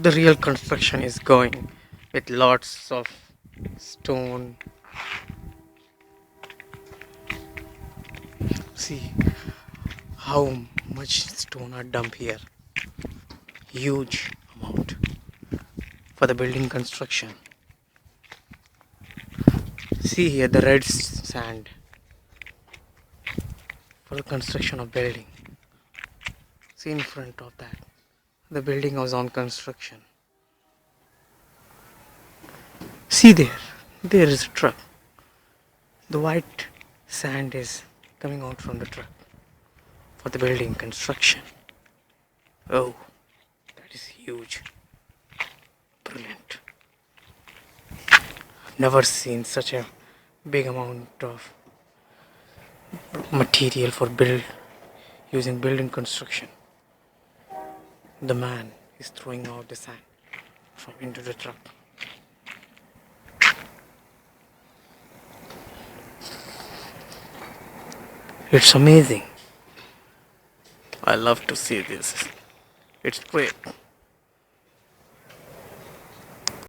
The real construction is going with lots of stone. See how much stone are dumped here. Huge amount for the building construction. See here the red sand for the construction of building. See in front of that. The building was on construction. See there. There is a truck. The white sand is coming out from the truck for the building construction. Oh, that is huge. Brilliant. Never seen such a big amount of material for using building construction. The man is throwing out the sand from into the truck. It's amazing. I love to see this. It's great.